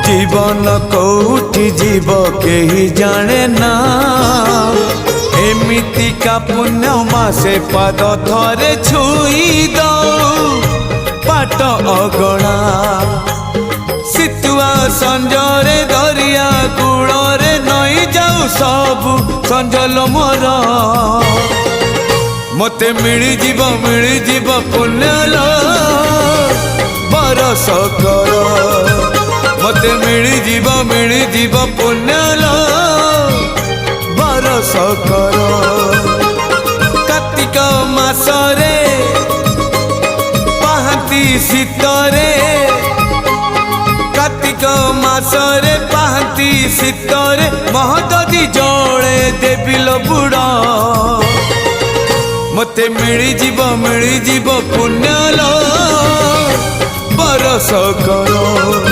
जीवन कौटी जीव केही जाने ना एमिति का पुण्य मासे पाद थरे छुई दो पाट अगणा सितुआ संजरे दरिया कूଳରେ नई जाऊ सबु संजल मोर मते मिली जीव पुण्यलो बरस कर मते मिली जीव पुण्यलो बरस कर कार्तिक मासरे पाहांती शीतरे कार्तिक मासरे पाहांती शीतरे महददी जले देविल बुड़ा मते मिली जीव पुण्यलो बरस कर।